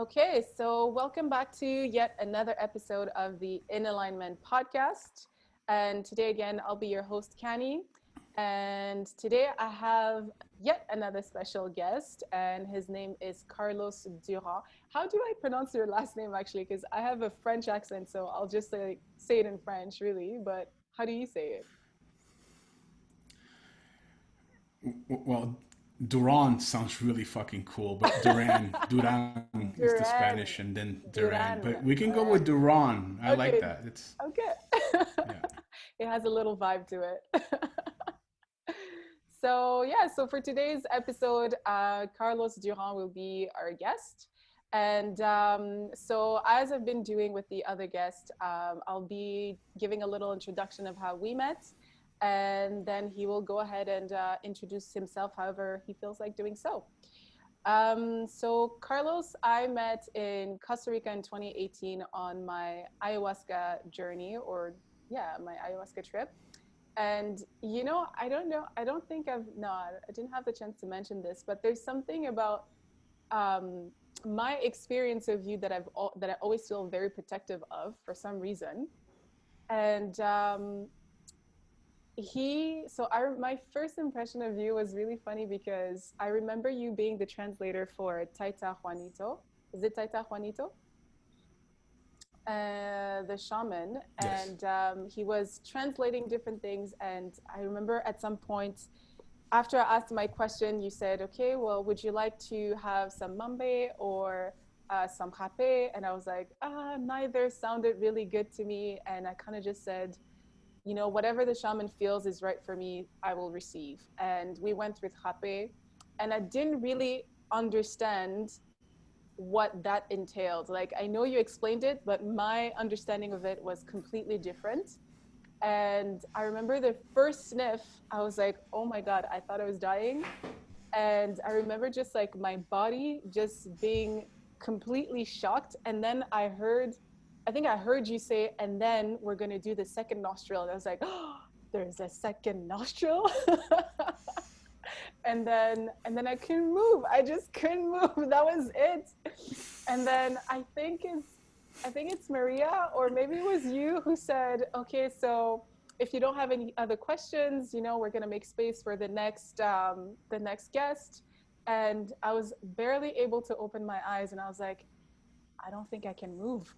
Okay, so welcome back to yet another episode of the In Alignment podcast. And today again, I'll be your host, Canny. And today I have yet another special guest, and his name is Carlos Duran. How do I pronounce your last name actually? Because I have a French accent, so I'll just say it in French, really. But how do you say it? Well, Duran sounds really fucking cool, but Duran is the Spanish, Duran. and then Duran. But Duran. we can go All with right. Duran. I like Okay. that. It's Okay. yeah. It has a little vibe to it. So for today's episode, Carlos Duran will be our guest. And so, as I've been doing with the other guest, I'll be giving a little introduction of how we met. And then he will go ahead and introduce himself however he feels like doing so. So Carlos, I met in Costa Rica in 2018 on my ayahuasca journey, or yeah, my ayahuasca trip. And I don't know, I don't think I've no, I didn't have the chance to mention this, but there's something about um, my experience of you that that I always feel very protective of for some reason. And my first impression of you was really funny because I remember you being the translator for Taita Juanito. Is it Taita Juanito? The shaman, Yes. and he was translating different things. And I remember at some point, after I asked my question, you said, "Okay, well, would you like to have some mambe or some rape?" And I was like, neither sounded really good to me. And I kind of just said, whatever the shaman feels is right for me, I will receive. And we went with rape, and I didn't really understand what that entailed. Like, I know you explained it, but my understanding of it was completely different. And I remember the first sniff, I was like, oh my God, I thought I was dying. And I remember just like my body just being completely shocked. And then I think I heard you say, and then we're going to do the second nostril. And I was like, oh, there's a second nostril. And then I couldn't move. I just couldn't move. That was it. And then I think it's Maria, or maybe it was you, who said, okay, so if you don't have any other questions, we're gonna make space for the next guest. And I was barely able to open my eyes, and I was like, I don't think I can move.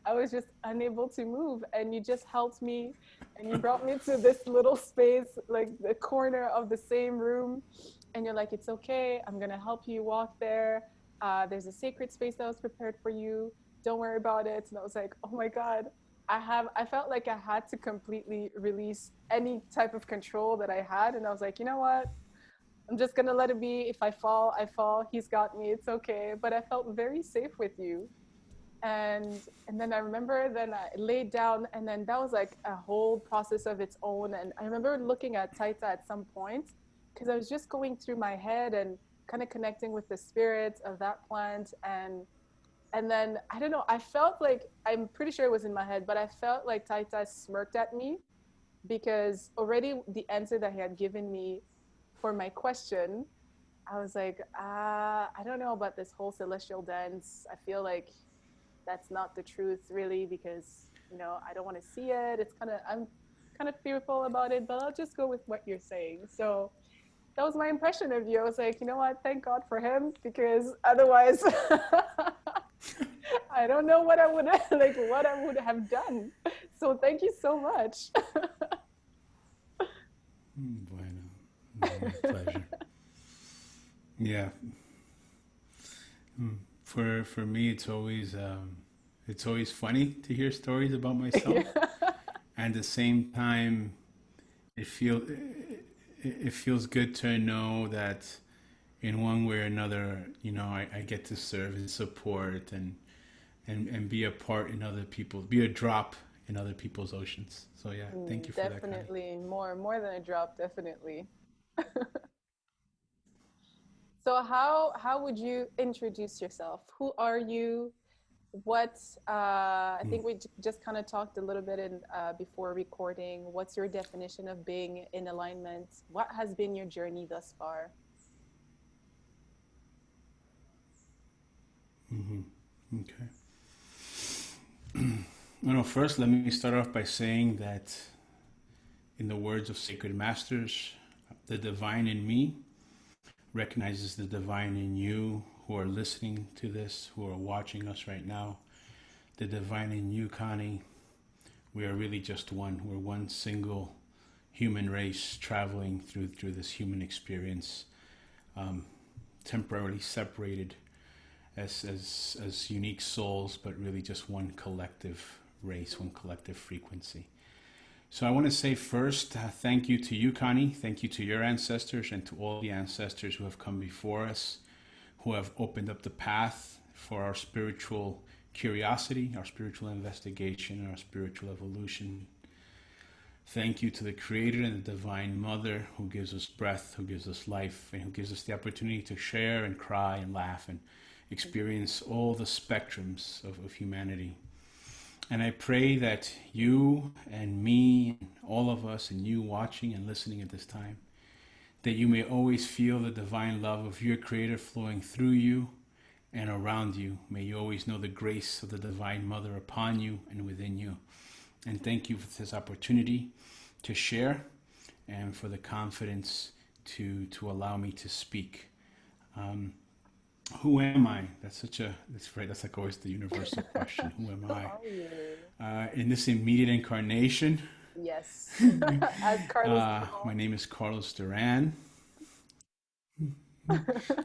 I was just unable to move, and you just helped me, and you brought me to this little space, like the corner of the same room, and you're like, it's okay, I'm gonna help you walk there. There's a sacred space that was prepared for you. Don't worry about it. And I was like, oh my God, I felt like I had to completely release any type of control that I had. And I was like, you know what? I'm just gonna let it be. If I fall, I fall. He's got me. It's okay. But I felt very safe with you. And then I remember, then I laid down, and then that was like a whole process of its own. And I remember looking at Taita at some point, because I was just going through my head and kind of connecting with the spirit of that plant. And then I don't know, I felt like, I'm pretty sure it was in my head, but I felt like Taita smirked at me, because already the answer that he had given me for my question, I was like, I don't know about this whole celestial dance. I feel like that's not the truth really, because I don't want to see it. I'm kind of fearful about it, but I'll just go with what you're saying. So that was my impression of you. I was like, you know what, thank God for him, because otherwise I don't know what I would what I would have done. So thank you so much. Bueno. My pleasure. Yeah. For me, it's always funny to hear stories about myself, Yeah. and at the same time, it feel it feels good to know that in one way or another, I get to serve and support and be a part in other people, be a drop in other people's oceans. So yeah, thank you for that, Connie. Definitely more than a drop, definitely. So how would you introduce yourself? Who are you? What I think we just kind of talked a little bit in before recording. What's your definition of being in alignment? What has been your journey thus far? Okay. Well, first, let me start off by saying that, in the words of sacred masters, the divine in me recognizes the divine in you who are listening to this, who are watching us right now. The divine in you, Connie, we are really just one. We're one single human race traveling through this human experience, temporarily separated as unique souls, but really just one collective race, one collective frequency. So I want to say first, thank you to you, Connie. Thank you to your ancestors and to all the ancestors who have come before us, who have opened up the path for our spiritual curiosity, our spiritual investigation, and our spiritual evolution. Thank you to the Creator and the Divine Mother who gives us breath, who gives us life, and who gives us the opportunity to share and cry and laugh and experience all the spectrums of humanity. And I pray that you and me, and all of us, and you watching and listening at this time, that you may always feel the divine love of your Creator flowing through you and around you. May you always know the grace of the Divine Mother upon you and within you. And thank you for this opportunity to share and for the confidence to allow me to speak. Who am I? That's right. That's like always the universal question. Who am I? In this immediate incarnation, Yes. As Carlos my name is Carlos Duran.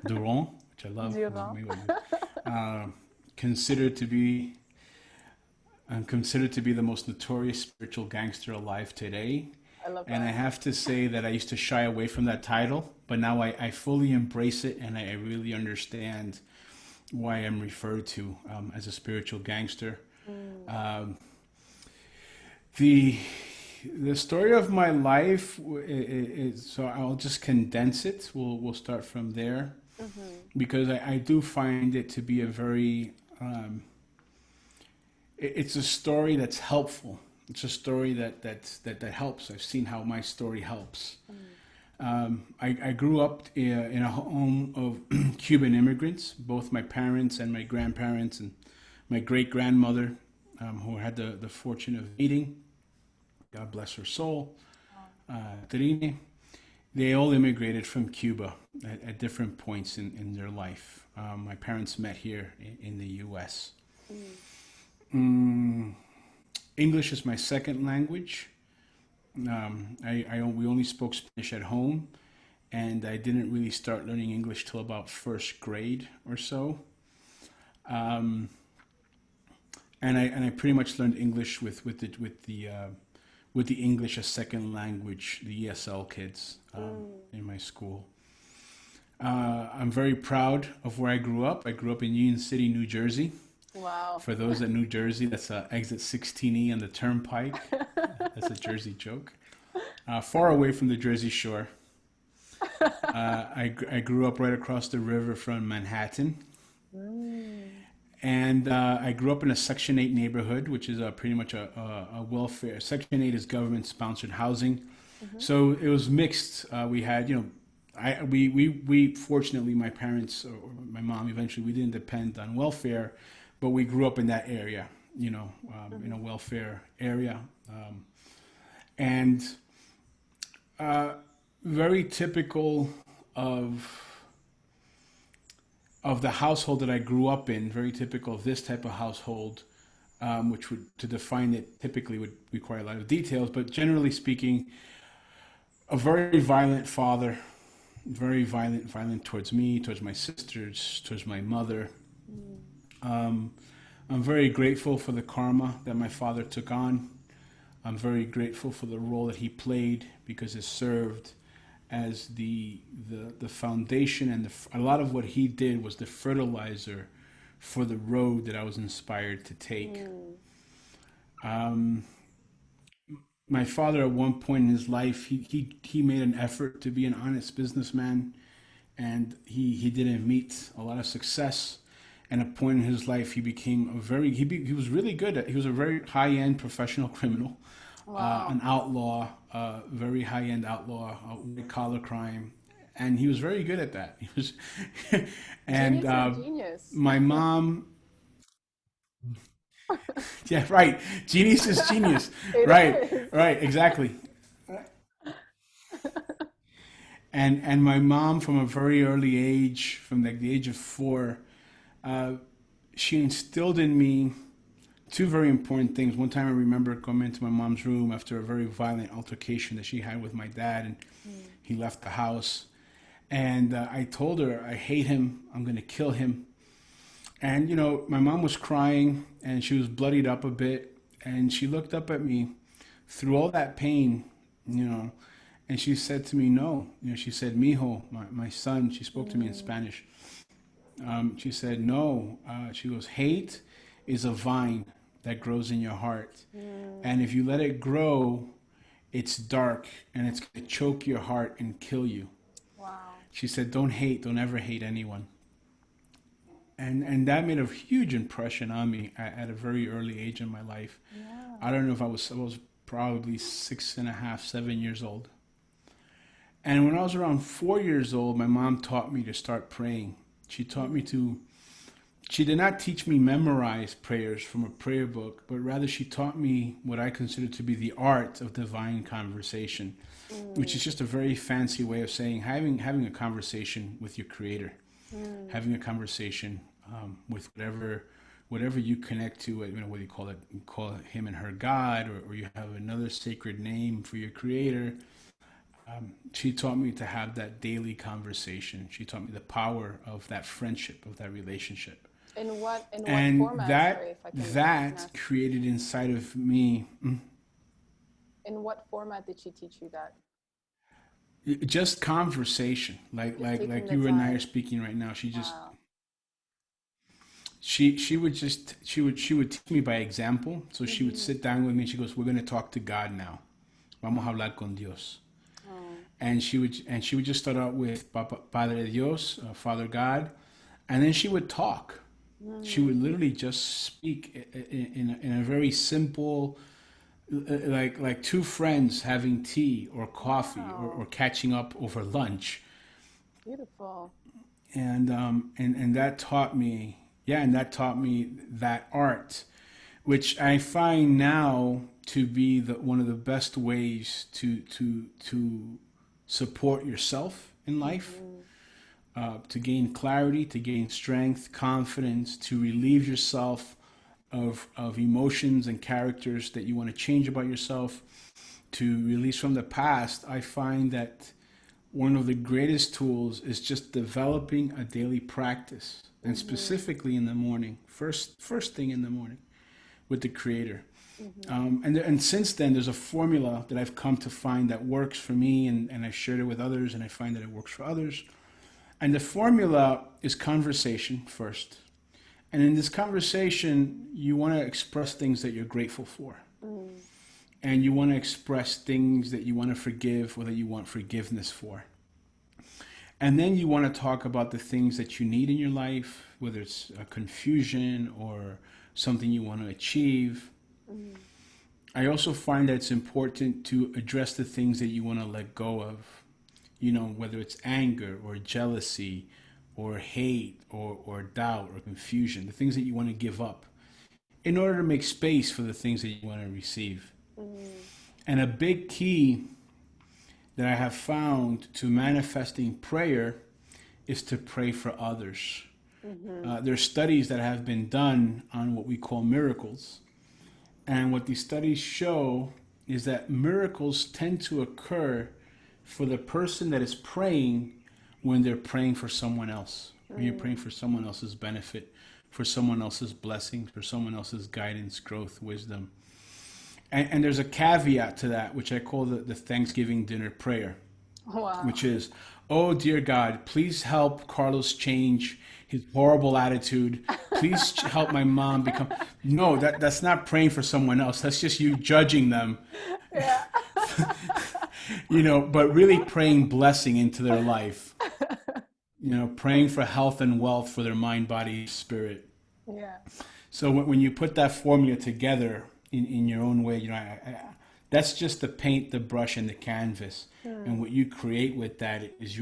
Duran, which I love. Considered to be I'm considered to be the most notorious spiritual gangster alive today. I love that. And I have to say that I used to shy away from that title, but now I fully embrace it, and I really understand why I'm referred to as a spiritual gangster. The story of my life is, so I'll just condense it. We'll start from there, because I do find it to be a very it's a story that's helpful. It's a story that helps. I've seen how my story helps. I grew up in a home of Cuban immigrants, both my parents and my grandparents and my great-grandmother, who I had the fortune of meeting. God bless her soul. Trine. They all immigrated from Cuba at different points in their life. My parents met here in the U.S. English is my second language. We only spoke Spanish at home, and I didn't really start learning English till about first grade or so. And I pretty much learned English with the English as second language, the ESL kids in my school. I'm very proud of where I grew up. I grew up in Union City, New Jersey. Wow. For those at New Jersey, that's exit 16E on the Turnpike. That's a Jersey joke. Far away from the Jersey Shore. I grew up right across the river from Manhattan. And I grew up in a Section 8 neighborhood, which is pretty much a welfare. Section 8 is government-sponsored housing. So it was mixed. We had, we fortunately, my parents or my mom eventually, we didn't depend on welfare, but we grew up in that area, in a welfare area. And very typical of the household that I grew up in, very typical of this type of household, which to define it typically would require a lot of details, but generally speaking, a very violent father, very violent towards me, towards my sisters, towards my mother. I'm very grateful for the karma that my father took on. I'm very grateful for the role that he played, because it served as the foundation, and a lot of what he did was the fertilizer for the road that I was inspired to take. My father, at one point in his life, he made an effort to be an honest businessman, and he didn't meet a lot of success. And at a point in his life, he became he was really good he was a very high-end professional criminal. Wow. An outlaw, very high-end outlaw, white-collar crime. and he was very good at that. He was, and Genius or genius? my mom, yeah, right, genius is genius, It right, is. right, exactly. And my mom, from a very early age, from like the age of 4, uh, she instilled in me two very important things. One time I remember coming into my mom's room after a very violent altercation that she had with my dad, and Mm. he left the house. And I told her, I hate him. I'm going to kill him. And, my mom was crying and she was bloodied up a bit. And she looked up at me through all that pain, you know, and she said to me, no. She said, mijo, my son. She spoke to me in Mm. Spanish. She said, no. She goes, hate is a vine that grows in your heart. Mm. And if you let it grow, it's dark and it's going to choke your heart and kill you. Wow. She said, don't hate, don't ever hate anyone. And that made a huge impression on me at a very early age in my life. Yeah. I don't know if I was probably 6.5, 7 years old. And when I was around 4 years old, my mom taught me to start praying. She taught me Mm. to, she did not teach me memorize prayers from a prayer book, but rather she taught me what I consider to be the art of divine conversation, which is Mm. just a very fancy way of saying having a conversation with your creator, Mm. having a conversation with whatever you connect to, whether you call it him and her God, or you have another sacred name for your creator. She taught me to have that daily conversation. She taught me the power of that friendship, of that relationship. In what And format, sorry, that if I can that ask. created inside of me In what format did she teach you that? just conversation, like Just like taking like the you and I are time. speaking right now. Wow. She would teach me by example. So she would Mm-hmm. sit down with me and she goes, we're going to talk to God now. Vamos a hablar con Dios. Oh. And she would just start out with Padre Dios, Father God, and then she would talk. She Mm. would literally just speak in a very simple, like two friends having tea or coffee, or Wow. catching up over lunch. Beautiful. And that taught me, yeah, and that taught me that art, which I find now to be one of the best ways to support yourself in life, Mm-hmm. to gain clarity, to gain strength, confidence, to relieve yourself of emotions and characters that you want to change about yourself, to release from the past. I find that one of the greatest tools is just developing a daily practice, and Mm-hmm. specifically in the morning, first thing in the morning, with the Creator. Mm-hmm. And since then, there's a formula that I've come to find that works for me, and I've shared it with others, and I find that it works for others. And the formula is conversation first. And in this conversation, you want to express things that you're grateful for. Mm. And you want to express things that you want to forgive or that you want forgiveness for. And then you want to talk about the things that you need in your life, whether it's a confusion or something you want to achieve. Mm. I also find that it's important to address the things that you want to let go of, whether it's anger or jealousy or hate or doubt or confusion, the things that you want to give up in order to make space for the things that you want to receive. Mm. And a big key that I have found to manifesting prayer is to pray for others. Mm-hmm. There's studies that have been done on what we call miracles. And what these studies show is that miracles tend to occur for the person that is praying when they're praying for someone else. When you're praying Mm. for someone else's benefit, for someone else's blessings, for someone else's guidance, growth, wisdom. And there's a caveat to that, which I call the Thanksgiving dinner prayer, Wow. which is, oh, dear God, please help Carlos change his horrible attitude. Please help my mom become. No, that's not praying for someone else. That's just you judging them, Yeah. but really praying blessing into their life, praying for health and wealth for their mind, body, spirit. Yeah. So when you put that formula together in your own way, That's just the paint, the brush, and the canvas. And Hmm. what you create with that is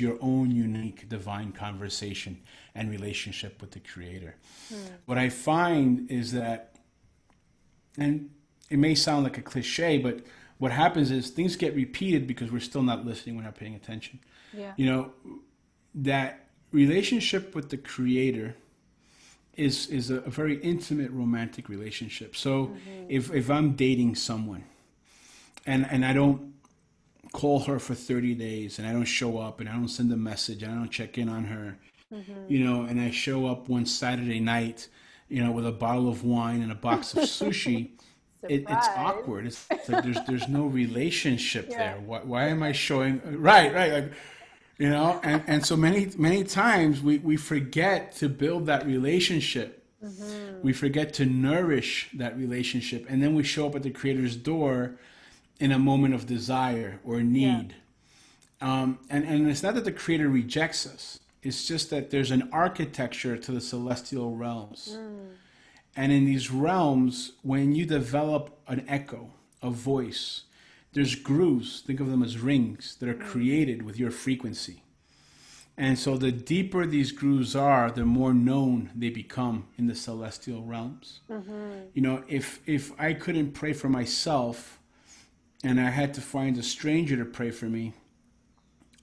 your own unique divine conversation and relationship with the Creator. Hmm. What I find is that, and it may sound like a cliche, but what happens is things get repeated because we're still not listening, we're not paying attention. Yeah. You know, that relationship with the Creator is a very intimate romantic relationship. So Mm-hmm. if I'm dating someone and I don't call her for 30 days and I don't show up and I don't send a message and I don't check in on her, Mm-hmm. you know, and I show up one Saturday night, you know, with a bottle of wine and a box of sushi, it's Surprise. awkward. It's like there's no relationship Yeah. there. Why am I showing? Right, right. Like, you know, and so many times we forget to build that relationship. Mm-hmm. We forget to nourish that relationship, and then we show up at the Creator's door in a moment of desire or Yeah. need. And it's not that the Creator rejects us. It's just that there's an architecture to the celestial realms. Mm. And in these realms, when you develop an echo, a voice, there's grooves, think of them as rings, that are Mm. created with your frequency. And so the deeper these grooves are, the more known they become in the celestial realms. Mm-hmm. You know, if I couldn't pray for myself and I had to find a stranger to pray for me,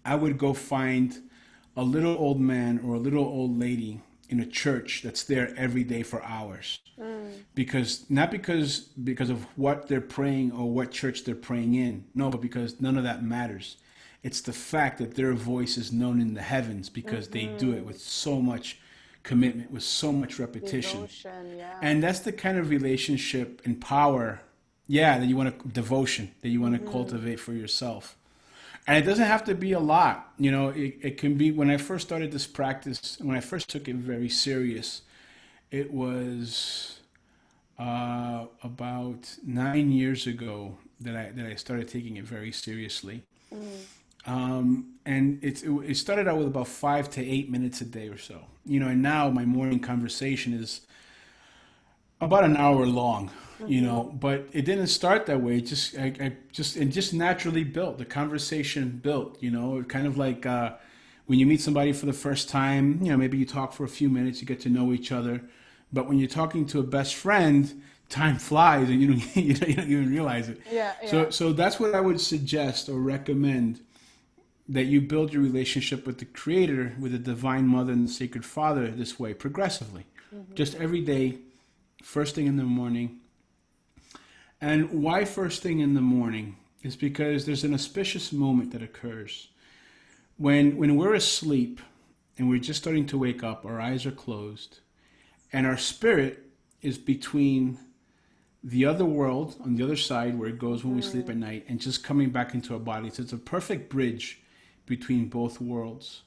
I would go find a little old man or a little old lady in a church that's there every day for hours. Mm. Because not because of what they're praying or what church they're praying in. No, but because none of that matters. It's the fact that their voice is known in the heavens because they do it Mm-hmm. with so much commitment, with so much repetition. Devotion. Yeah. And that's the kind of relationship and power, yeah, that you want to, devotion that you want to Mm-hmm. cultivate for yourself. And it doesn't have to be a lot. You know, it can be, when I first started this practice, when I first took it very serious, it was about 9 years ago that I started taking it very seriously. Mm. And it started out with about 5 to 8 minutes a day or so. You know, and now my morning conversation is about an hour long, you Mm-hmm. know, but it didn't start that way. It just naturally built. The conversation built, you know, kind of like when you meet somebody for the first time, you know, maybe you talk for a few minutes, you get to know each other. But when you're talking to a best friend, time flies and you don't even realize it. Yeah. Yeah. So that's what I would suggest or recommend, that you build your relationship with the Creator, with the Divine Mother and the Sacred Father this way, progressively. Mm-hmm. Just every day, first thing in the morning. And why first thing in the morning? Is because there's an auspicious moment that occurs. When we're asleep and we're just starting to wake up, our eyes are closed, and our spirit is between the other world on the other side where it goes when we sleep Mm-hmm. at night and just coming back into our body. So it's a perfect bridge between both worlds.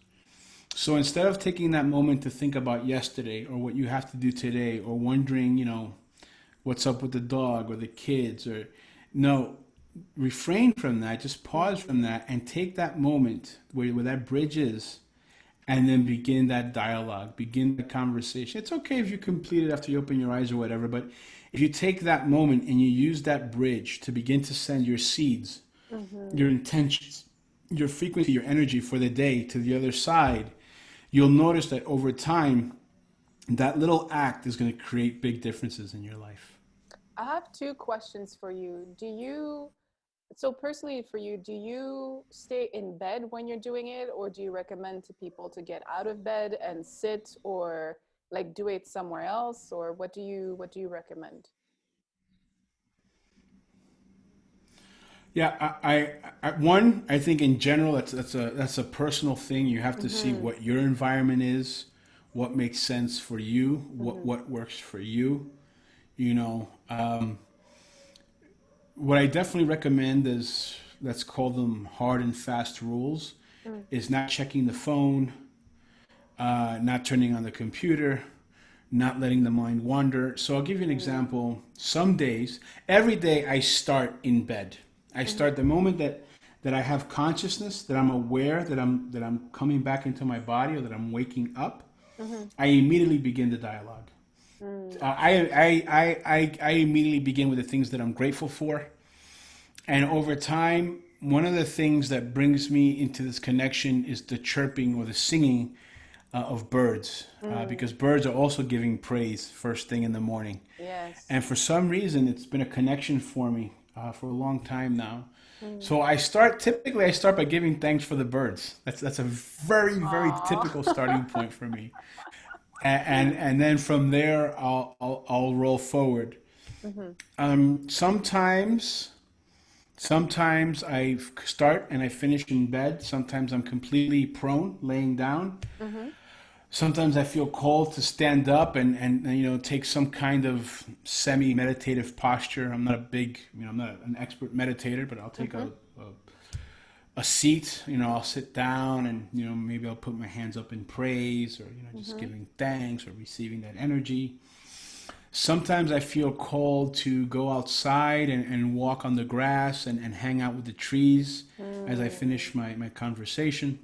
So instead of taking that moment to think about yesterday or what you have to do today or wondering, you know, what's up with the dog or the kids, or no, refrain from that. Just pause from Mm-hmm. that and take that moment where that bridge is, and then begin that dialogue, begin the conversation. It's okay if you complete it after you open your eyes or whatever, but if you take that moment and you use that bridge to begin to send your seeds, Mm-hmm. your intentions, your frequency, your energy for the day to the other side, you'll notice that over time, that little act is going to create big differences in your life. I have two questions for you. So personally for you, do you stay in bed when you're doing it, or do you recommend to people to get out of bed and sit, or like do it somewhere else, or what do you recommend? Yeah, I think in general that's a personal thing. You have to see Mm-hmm. what your environment is, what makes sense for you, Mm-hmm. what works for you. You know, what I definitely recommend is, let's call them hard and fast rules, Mm. is not checking the phone, not turning on the computer, not letting the mind wander. So I'll give you an Mm. example. Some days, every day I start in bed. I Mm-hmm. start the moment that I have consciousness, that I'm aware that I'm coming back into my body or that I'm waking up. Mm-hmm. I immediately begin the dialogue. Mm. I immediately begin with the things that I'm grateful for. And over time, one of the things that brings me into this connection is the chirping or the singing of birds, Mm, because birds are also giving praise first thing in the morning. yes. And for some reason, it's been a connection for me for a long time now. Mm. So typically I start by giving thanks for the birds. That's a very typical Aw. starting point for me. And then from there I'll roll forward. Mhm. Sometimes Sometimes I start and I finish in bed. Sometimes I'm completely prone, laying down. Mhm. Sometimes I feel called to stand up and take some kind of semi-meditative posture. I'm not a big, I'm not an expert meditator, but I'll take Mhm. a seat. I'll sit down and maybe I'll put my hands up in praise or just Mhm. giving thanks or receiving that energy. Sometimes I feel called to go outside and walk on the grass and hang out with the trees as I Mm. finish my conversation.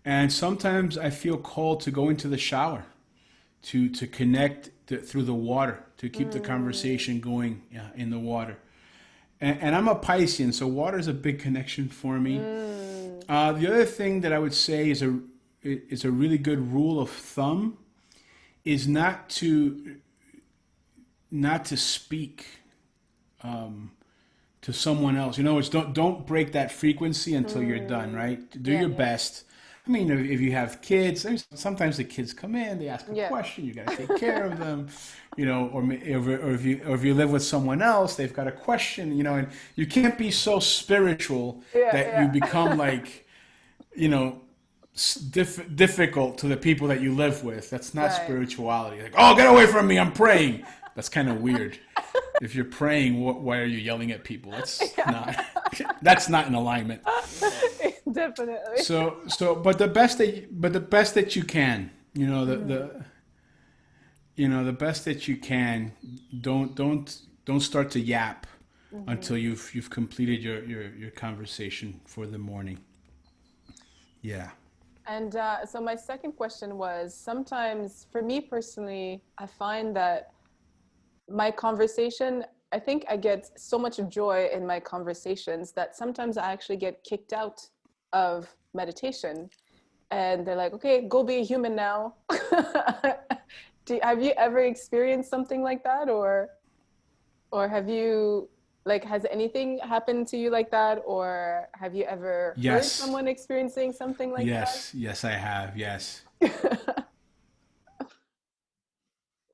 And sometimes I feel called to go into the shower to connect through the water, to keep the Mm. conversation going in the water. And I'm a Piscean, so water is a big connection for me. Mm. The other thing that I would say is a really good rule of thumb is not to speak to someone else. It's don't break that frequency until you're done, Mm. right? Do Yeah, your yeah. best. I mean, if you have kids, sometimes the kids come in, they ask a Yeah. question, you got to take care of them, or if you live with someone else, they've got a question, and you can't be so spiritual Yeah, that you become yeah. like, you know, difficult to the people that you live with. That's not Right. spirituality. Like, oh, get away from me, I'm praying. That's kind of weird. If you're praying, why are you yelling at people? That's Yeah. not that's not in alignment. Definitely. But the best that you can, Mhm. the best that you can. Don't start to yap until Mhm. you've completed your conversation for the morning. Yeah. And so my second question was sometimes for me personally, I find that my conversation, I think I get so much joy in my conversations that sometimes I actually get kicked out of meditation. And they're like, okay, go be a human now. Have you ever experienced something like that? Or have you, like, has anything happened to you like that? Or have you ever heard Yes. someone experiencing something like Yes. Yes, I have. Yes. that?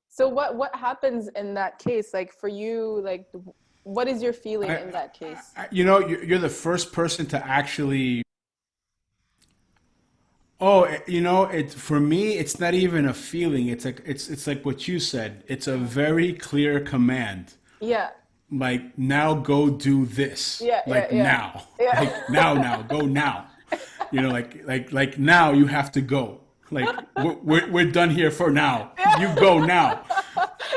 So what happens in that case? Like for you, like what is your feeling I, in that case? you're the first person to actually. Oh, it for me, it's not even a feeling. It's like what you said. It's a Mm. very clear command. Yeah, Like now, go do this. yeah, yeah, Like yeah, now. yeah. Like now, go now. Like now, you have to go. Like we're done here for now. You Yeah. go now.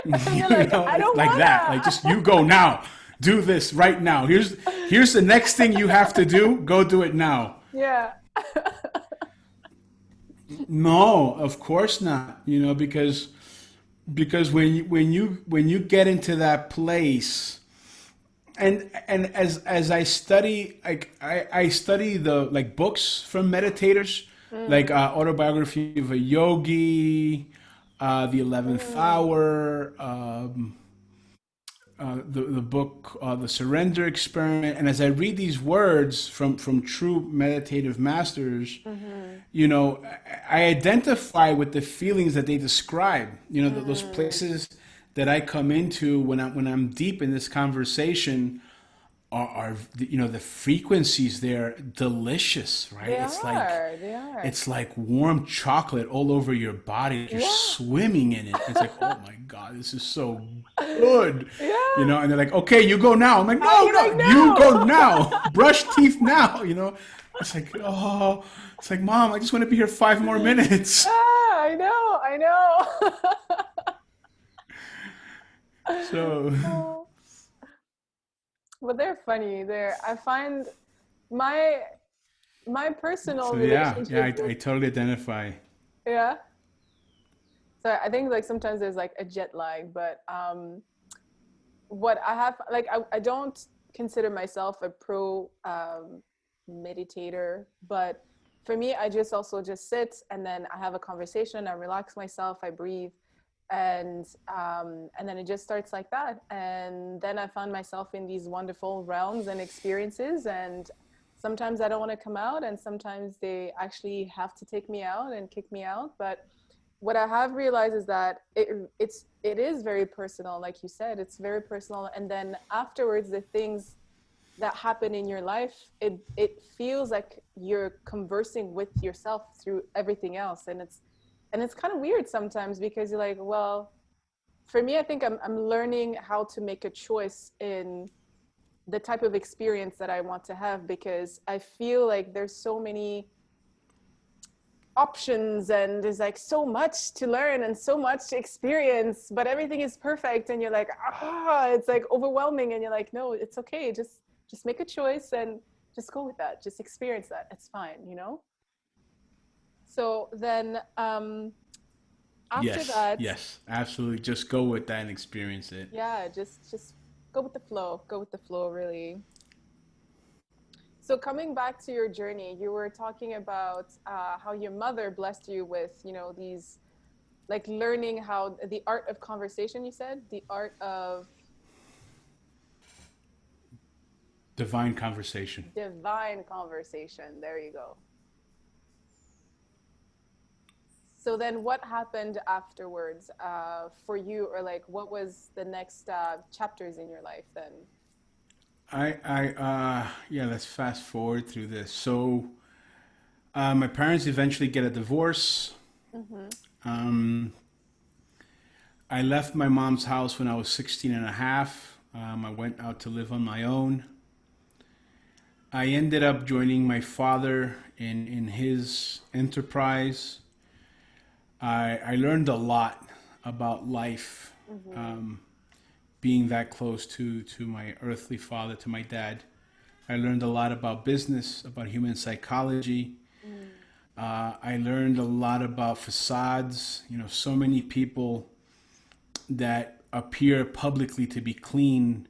And you're like, I It's don't like that. Like wanna. just you go now. Do this right now. Here's the next thing you have to do. Go do it now. Yeah. No, of course not. Because when you get into that place, and as I study, like I study the like books from meditators, like Mm, autobiography of a yogi, the 11th mm, hour, the book The Surrender Experiment. And as I read these words from true meditative masters, mhm, I identify with the feelings that they describe. Those mm. places that I come into when I'm deep in this conversation are the frequencies there delicious, right? They are. They are. It's like warm chocolate all over your body. You're Yeah. swimming in it. It's like, oh my God, this is so good. Yeah. And they're like, okay, you go now. I'm like, no, You're like, no, you go no. now. Brush teeth now. It's like, oh, it's like, Mom, I just want to be here 5 more minutes. Ah, I know. I know. So, Oh. But they're funny. I find my my personal so yeah, yeah, relationship I with, totally identify. yeah. So I think like sometimes there's like a jet lag, but what I have, like I don't consider myself a pro meditator, but for me, I just also just sit and then I have a conversation. I relax myself. I breathe, and then it just starts like that. And then I found myself in these wonderful realms and experiences. And sometimes I don't want to come out, and sometimes they actually have to take me out and kick me out. But what I have realized is that it is very personal, like you said, it's very personal. And then afterwards, the things that happen in your life, it feels like you're conversing with yourself through everything else, and it's kind of weird sometimes because you're like, well, for me, I think I'm learning how to make a choice in the type of experience that I want to have, because I feel like there's so many options and there's like so much to learn and so much experience, but everything is perfect and you're like, it's like overwhelming, and you're like, no, it's okay, just make a choice and just go with that, just experience that, it's fine, you know. So then after Yes, that, yes, absolutely. Just go with that and experience it. yeah, just go with the flow, go with the flow, really. So coming back to your journey, you were talking about how your mother blessed you with, you know, these, like, learning how the art of conversation, you said, the art of Divine conversation. divine conversation. There you go. So then what happened afterwards for you, or like what was the next chapters in your life then? Yeah, let's fast forward through this. So, my parents eventually get a divorce. Mm-hmm. Um, I left my mom's house when I was 16 and a half. I went out to live on my own. I ended up joining my father in his enterprise. I learned a lot about life, Mm-hmm. um, being that close to my earthly father, to my dad. I learned a lot about business, about human psychology. Mm. I learned a lot about facades. You know, so many people that appear publicly to be clean,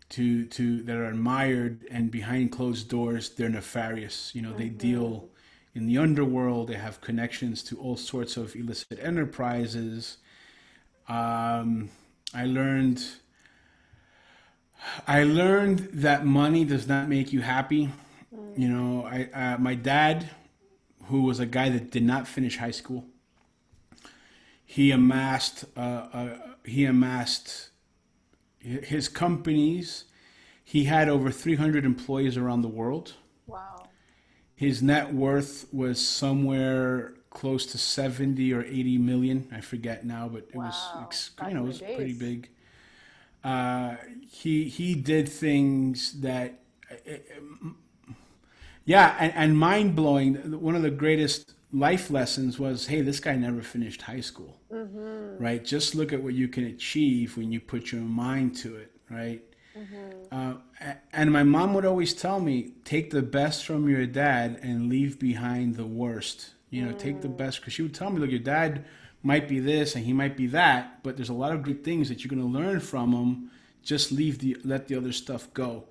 to that are admired, and behind closed doors they're nefarious. You know, they deal Mm-hmm. in the underworld. They have connections to all sorts of illicit enterprises. Um, I learned I learned that money does not make you happy. You Mm. know, I my dad, who was a guy that did not finish high school, he amassed his companies. He had over 300 employees around the world. Wow. His net worth was somewhere close to 70 or 80 million. I forget now, but it was, Wow. you Back know, in it the was pretty days. big. He did things that, yeah, and mind blowing. One of the greatest life lessons was, hey, this guy never finished high school, Mm-hmm. right? Just look at what you can achieve when you put your mind to it, right? Mm-hmm. Uh, and my mom would always tell me, take the best from your dad and leave behind the worst. You know, take the Mm. best, because she would tell me, look, your dad might be this and he might be that, but there's a lot of great things that you're going to learn from him. Just let the other stuff go.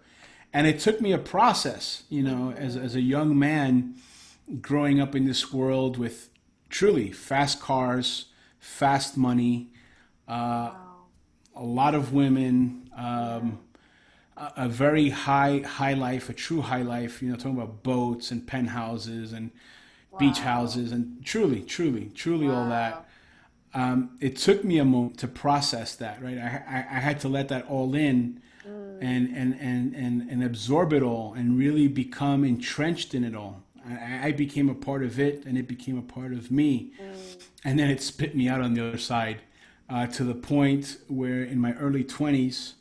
And it took me a process, you know, as Mm-hmm. a young man growing up in this world with truly fast cars, fast money, uh, Wow. a lot of women, Yeah. a very high life, a true high life. You know, talking about boats and penthouses and beach Wow. houses, and truly all that. Wow. It took me a moment to process that. Right, I had to let that all in Mm. and absorb it all and really become entrenched in it all. I became a part of it, and it became a part of me, Mm. and then it spit me out on the other side, to the point where in my early 20s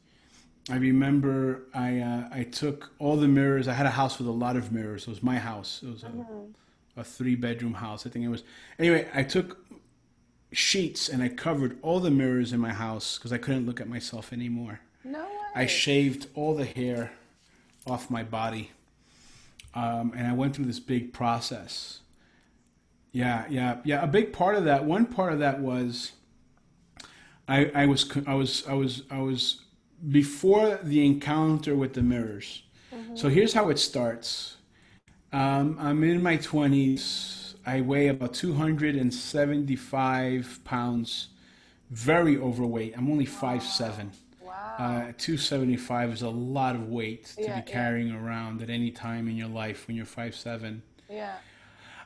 I remember I took all the mirrors. I had a house with a lot of mirrors. It was my house. It was Mm-hmm. a 3 bedroom house. I think it was. Anyway, I took sheets and I covered all the mirrors in my house because I couldn't look at myself anymore. No I way. shaved all the hair off my body, and I went through this big process. Yeah. A big part of that. One part of that was I was before the encounter with the mirrors. So Mm-hmm. here's how it starts. I'm in my 20s. I weigh about 275 pounds, very overweight. I'm only 5'7". Wow. Wow. 275 is a lot of weight to be Yeah, yeah, carrying around at any time in your life when you're 5'7". yeah.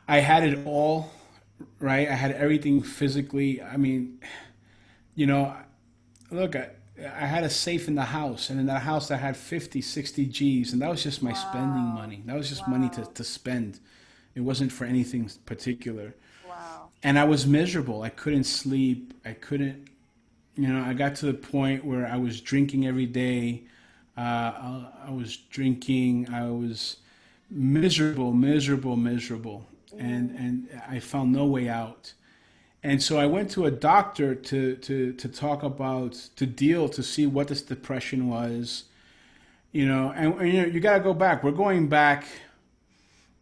I had it all, right? I had everything physically. I mean, you know, look, I had a safe in the house, and in that house I had 50, 60 G's, and that was just my spending Wow. money. That was just money Wow. to spend. It wasn't for anything particular. Wow. And I was miserable. I couldn't sleep. I couldn't, I got to the point where I was drinking every day. I was drinking. I was miserable, miserable, miserable. Mm. And I found no way out. And so I went to a doctor to talk about, to see what this depression was, you got to go back. We're going back,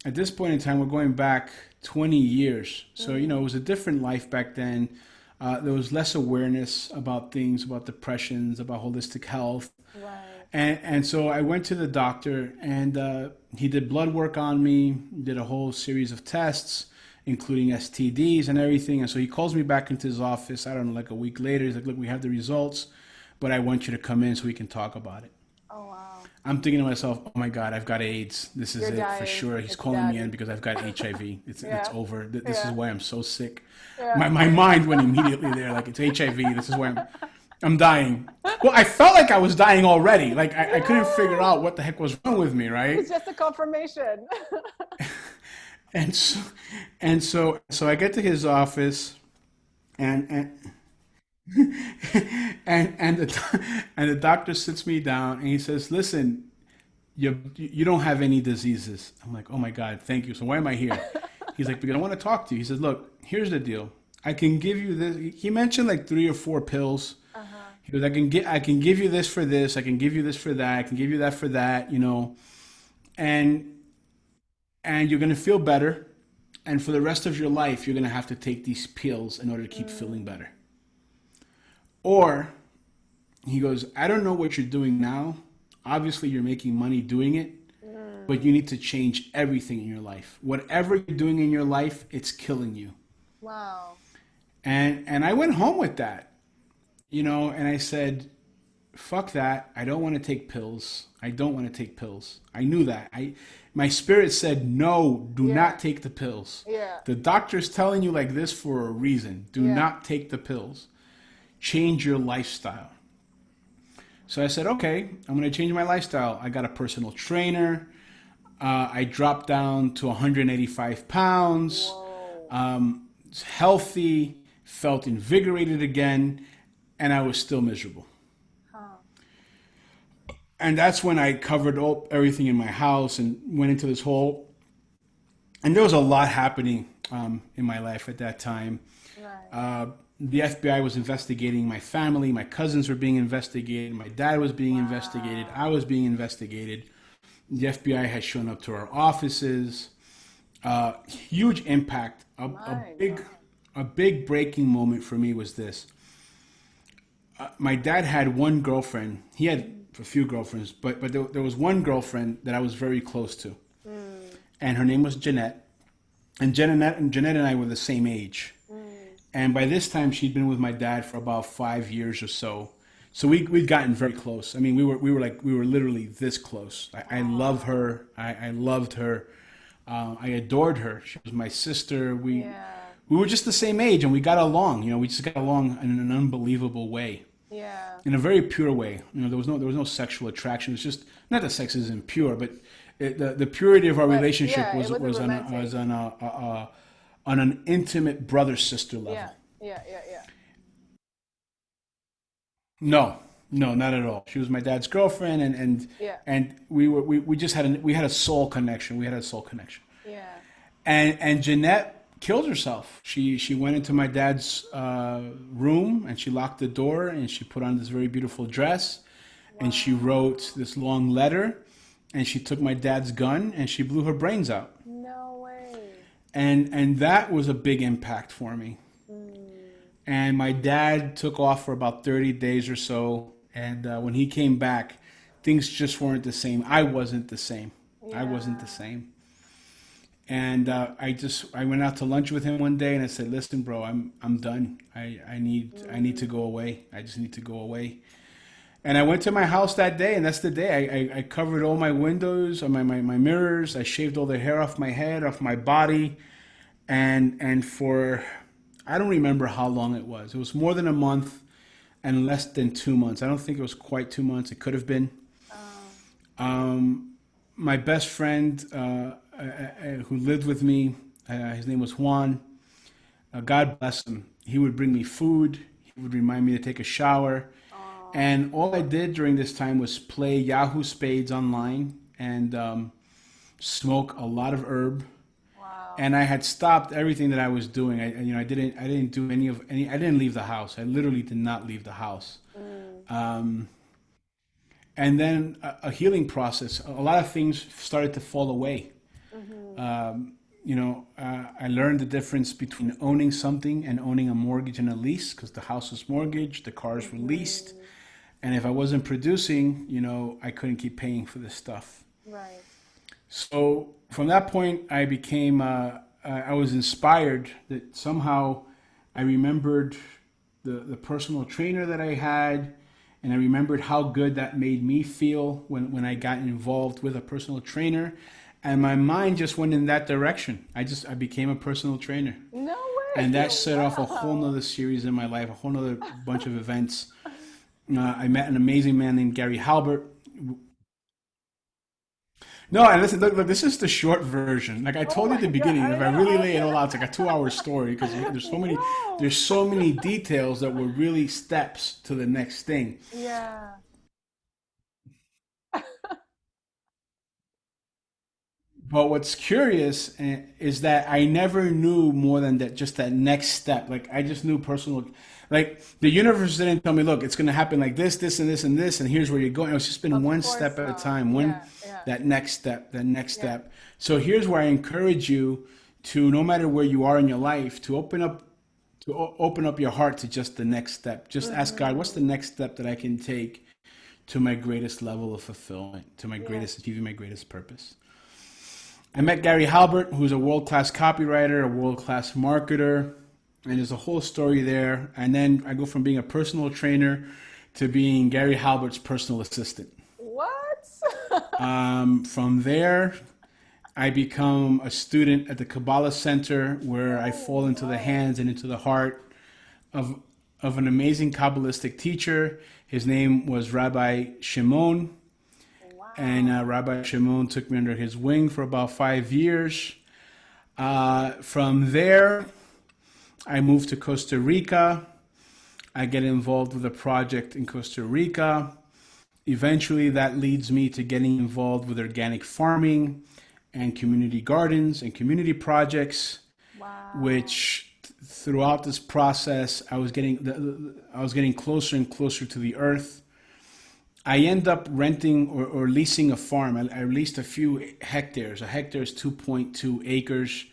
at this point in time, we're going back 20 years. So, it Mm. was a different life back then. There was less awareness about things, about depressions, about holistic health. Right. And so I went to the doctor, and he did blood work on me, did a whole series of tests, including STDs and everything. And so he calls me back into his office, I don't know, like a week later. He's like, look, we have the results, but I want you to come in so we can talk about it. Oh, wow. I'm thinking to myself, oh my God, I've got AIDS. This is You're it for dying. sure. He's It's calling me in done. because I've got HIV. It's Yeah. over. This is Yeah. why I'm so sick. Yeah. My mind went immediately there, like it's HIV. This is why I'm dying. Well, I felt like I was dying already. Like I couldn't figure Yeah. out what the heck was wrong with me, right? It's just a confirmation. And so so I get to his office, and and the doctor sits me down and he says, "Listen, you don't have any diseases." I'm like, "Oh my God, thank you. So why am I here?" He's like, "Because I want to talk to you." He says, "Look, here's the deal. I can give you this." He mentioned like 3 or 4 pills. Uh-huh. He goes, I can give you this for this. I can give you this for that. I can give you that for that. And you're gonna feel better. And for the rest of your life, you're gonna have to take these pills in order to keep feeling Mm. better. Or he goes, I don't know what you're doing now. Obviously, you're making money doing it, but Mm. you need to change everything in your life. Whatever you're doing in your life, it's killing you. Wow. And I went home with that, and I said, fuck that. I don't want to take pills. I don't want to take pills. I knew that. My spirit said, no, do Yeah. not take the pills. Yeah. The doctor's telling you like this for a reason. Do Yeah. not take the pills. Change your lifestyle. So I said, okay, I'm going to change my lifestyle. I got a personal trainer. I dropped down to 185 pounds, Whoa. healthy, felt invigorated again, and I was still miserable. Huh. And that's when I covered up everything in my house and went into this whole. And there was a lot happening in my life at that time. Right. The FBI was investigating my family. My cousins were being investigated. My dad was being investigated. I Wow. was being investigated. The FBI had shown up to our offices. Huge impact. My Big, God. a big breaking moment for me was this. My dad had one girlfriend. He had a few girlfriends, but there was one girlfriend that I was very close to, Mm. and her name was Jeanette. And Jeanette and I were the same age. Mm. And by this time, she'd been with my dad for about 5 years or so. So we'd gotten very close. I mean, we were literally this close. I love Wow. her. I loved her. I adored her. She was my sister. Yeah. We were just the same age, and we got along. We just got along in an unbelievable way, Yeah. in a very pure way. There was no sexual attraction. It was just not that sex isn't pure, but the purity of our But relationship yeah, was it wasn't was romantic. on an intimate brother sister Yeah. level. Yeah. Yeah. Yeah. No, no, not at all. She was my dad's girlfriend, Yeah. and we just had a soul connection. We had a soul connection. Yeah. And Jeanette killed herself. She went into my dad's room and she locked the door and she put on this very beautiful dress and she Wow. wrote this long letter and she took my dad's gun and she blew her brains out. No way. And that was a big impact for me. Mm. And my dad took off for about 30 days or so, And when he came back, things just weren't the same. I wasn't the same. I wasn't the Yeah. same. And I went out to lunch with him one day, and I said, "Listen, bro, I'm done. I need to Mm. go away. I just need to go away." And I went to my house that day, and that's the day I covered all my windows, my mirrors. I shaved all the hair off my head, off my body, and for I don't remember how long it was. It was more than a month and less than 2 months. I don't think it was quite 2 months. It could have been. Oh. My best friend who lived with me, his name was Juan. God bless him. He would bring me food. He would remind me to take a shower. Oh. And all I did during this time was play Yahoo Spades online and smoke a lot of herb. Wow. And I had stopped everything that I was doing. I didn't do any. I didn't leave the house. I literally did not leave the house. Mm. And then a healing process. A lot of things started to fall away. Mm-hmm. I learned the difference between owning something and owning a mortgage and a lease, because the house was mortgaged, the cars were leased, Mm-hmm. and if I wasn't producing, I couldn't keep paying for this stuff. Right. So from that point, I was inspired that somehow I remembered the personal trainer that I had, and I remembered how good that made me feel when I got involved with a personal trainer. And my mind just went in that direction. I became a personal trainer. No And way. that set off a whole Wow. nother series in my life, a whole nother bunch of events. I met an amazing man named Gary Halbert. No, and listen, look, this is the short version. Like I Oh told you at the my God. beginning, I if I really know. lay it all out, it's like a 2 hour story because Wow. there's so many details that were really steps to the next thing. Yeah. But what's curious is that I never knew more than that, just that next step. Like I just knew like the universe didn't tell me, look, it's going to happen like this, and this, and this, and here's where you're going. It's just been Of one course step at a not. time, Yeah. Yeah. that next Yeah. step. So here's where I encourage you to, no matter where you are in your life, to open up your heart to just the next step. Just ask God, what's Mm-hmm. the next step that I can take to my greatest level of fulfillment, to my Yes. greatest achieving my greatest purpose. I met Gary Halbert, who's a world class copywriter, a world class marketer, and there's a whole story there. And then I go from being a personal trainer to being Gary Halbert's personal assistant. What? From there, I become a student at the Kabbalah Center, where I Oh, fall into the wow. hands and into the heart of an amazing Kabbalistic teacher. His name was Rabbi Shimon, and Wow. Rabbi Shimon took me under his wing for about 5 years. From there, I moved to Costa Rica. I get involved with a project in Costa Rica. Eventually, that leads me to getting involved with organic farming and community gardens and community projects, Wow. which throughout this process, I was getting closer and closer to the earth. I end up renting or leasing a farm. I leased a few hectares. A hectare is 2.2 acres,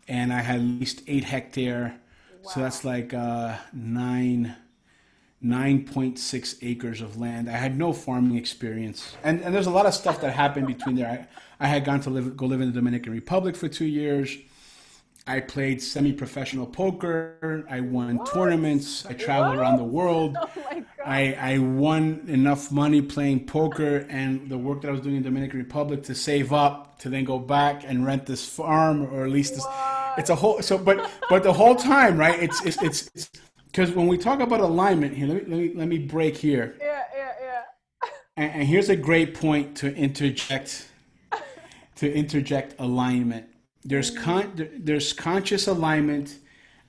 and I had leased 8 hectare. So that's Wow. like 9.6 acres of land. I had no farming experience, and there's a lot of stuff that happened between there. I had gone to go live in the Dominican Republic for 2 years. I played semi-professional poker. I won What? tournaments. I traveled around the What? world. Oh my God. I won enough money playing poker and the work that I was doing in the Dominican Republic to save up to then go back and rent this farm, or at least this. It's What? a whole but the whole time, right? It's because when we talk about alignment here, let me break here, Yeah, yeah, yeah. and here's a great point to interject alignment. Mm, There's conscious alignment,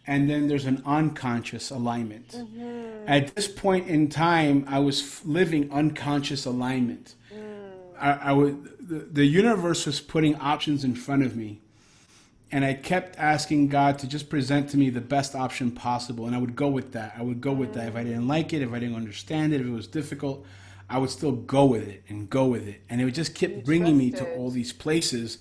and then there's an unconscious alignment. mm-hmm. At this point in time, I was living unconscious alignment. Mm. I would the universe was putting options in front of me, and I kept asking God to just present to me the best option possible, and I would go with that. I would go with that. If I didn't like it, if I didn't understand it, if it was difficult, I would still go with it and go with it, and it would just You keep bringing me to trusted. all these places,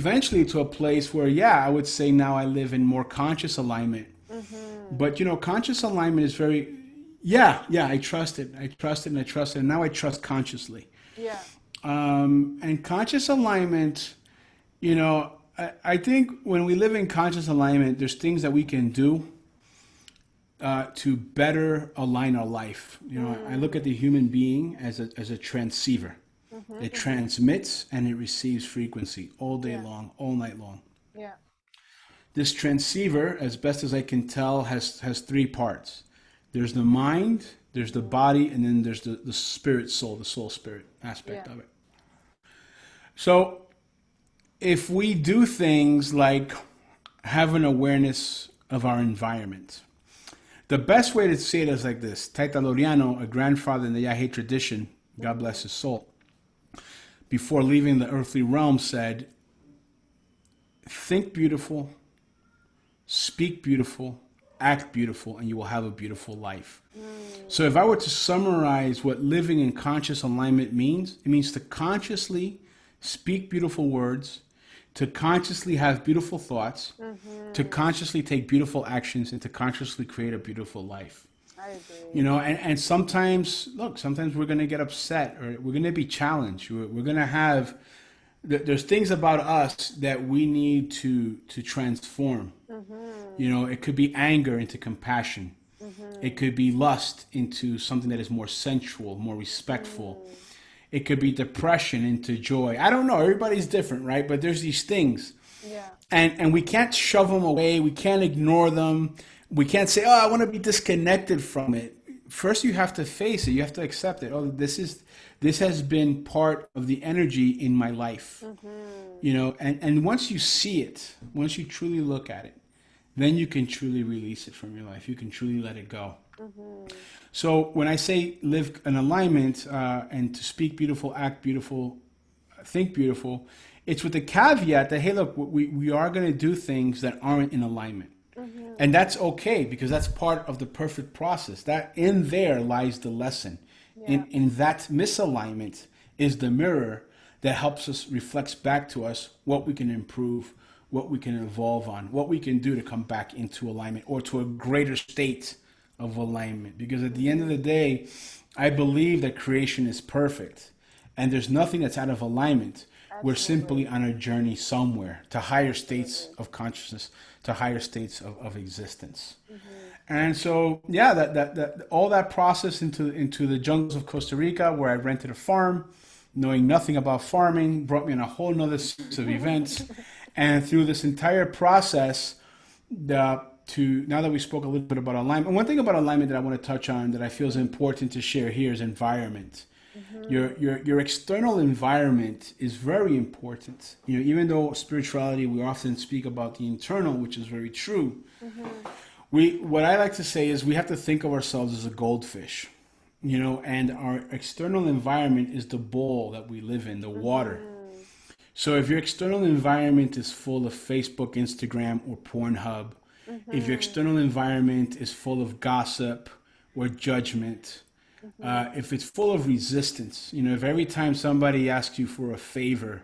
eventually to a place where, yeah, I would say now I live in more conscious alignment. Mm-hmm. But conscious alignment is very, Yeah, I trust it. I trust it and I trust it. And now I trust consciously. Yeah. And conscious alignment, I think when we live in conscious alignment, there's things that we can do to better align our life. I look at the human being as a transceiver. Mm-hmm, It mm-hmm. transmits and it receives frequency all day Yeah. long, all night long. Yeah. This transceiver, as best as I can tell, has three parts. There's the mind, there's the Mm-hmm. body, and then there's the spirit soul, the soul spirit Yeah. aspect of it. So if we do things like have an awareness of our environment, the best way to say it is like this. Taita Loriano, a grandfather in the Yahe tradition, God Mm-hmm. bless his soul, before leaving the earthly realm said, think beautiful, speak beautiful, act beautiful, and you will have a beautiful life. So if I were to summarize what living in conscious alignment means, it means to consciously speak beautiful words, to consciously have beautiful thoughts, to Mm-hmm. consciously take beautiful actions, and to consciously create a beautiful life. I agree. And sometimes, look, sometimes we're going to get upset or we're going to be challenged. We're going to have, there's things about us that we need to transform. Mm-hmm. It could be anger into compassion. It Mm-hmm. could be lust into something that is more sensual, more respectful. Mm. It could be depression into joy. I don't know. Everybody's different, right? But there's these things. Yeah. And we can't shove them away. We can't ignore them. We can't say, "Oh, I want to be disconnected from it." First, you have to face it. You have to accept it. Oh, this has been part of the energy in my life. Mm-hmm. And once you see it, once you truly look at it, then you can truly release it from your life. You can truly let it go. Mm-hmm. So when I say live in alignment and to speak beautiful, act beautiful, think beautiful, it's with the caveat that, hey, look, we are going to do things that aren't in alignment. Mm-hmm. And that's okay because that's part of the perfect process. That in there lies the lesson. Yeah. In that misalignment is the mirror that helps us, reflects back to us what we can improve, what we can evolve on, what we can do to come back into alignment or to a greater state of alignment. Because at the end of the day, I believe that creation is perfect and there's nothing that's out of alignment. We're Absolutely. simply on a journey somewhere to higher states Absolutely. of consciousness, to higher states of existence. Mm-hmm. And so, yeah, that all that process into the jungles of Costa Rica, where I rented a farm, knowing nothing about farming, brought me on a whole nother series of events. And through this entire process, to now that we spoke a little bit about alignment, and one thing about alignment that I want to touch on that I feel is important to share here is environment. Mm-hmm. Your external environment is very important. Even though spirituality, we often speak about the internal, which is very true. Mm-hmm. What I like to say is we have to think of ourselves as a goldfish, and our external environment is the bowl that we live in, the water. Mm-hmm. So if your external environment is full of Facebook, Instagram, or Pornhub, if your Mm-hmm. external environment is full of gossip or judgment, Mm-hmm. if it's full of resistance, if every time somebody asks you for a favor,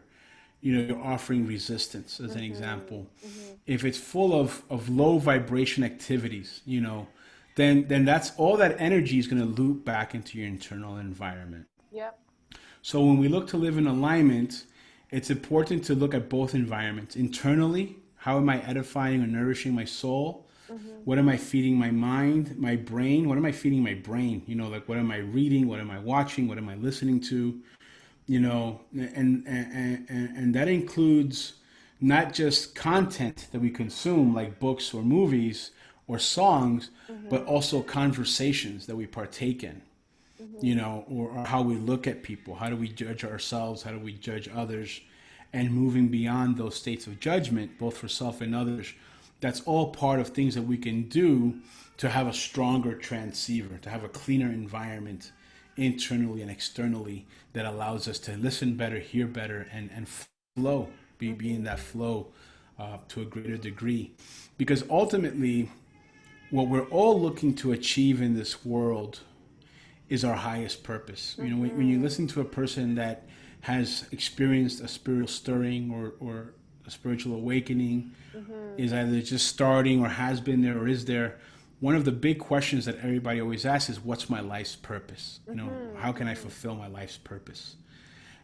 you're offering resistance, as an Mm-hmm. example. Mm-hmm. If it's full of low vibration activities, then that's all that energy is going to loop back into your internal environment. Yep. So when we look to live in alignment, it's important to look at both environments. Internally, how am I edifying or nourishing my soul? Mm-hmm. What am I feeding my mind, my brain? What am I feeding my brain? Like what am I reading? What am I watching? What am I listening to? And that includes not just content that we consume, like books or movies or songs, but Mm-hmm. also conversations that we partake in, Mm-hmm. or how we look at people. How do we judge ourselves? How do we judge others? And moving beyond those states of judgment, both for self and others, that's all part of things that we can do to have a stronger transceiver, to have a cleaner environment internally and externally that allows us to listen better, hear better, and flow, be in Mm-hmm. that flow to a greater degree. Because ultimately, what we're all looking to achieve in this world is our highest purpose. When you Mm-hmm. listen to a person that has experienced a spiritual stirring or a spiritual awakening, Mm-hmm. is either just starting or has been there or is there, one of the big questions that everybody always asks is, what's my life's purpose? You know, how can I fulfill my life's purpose?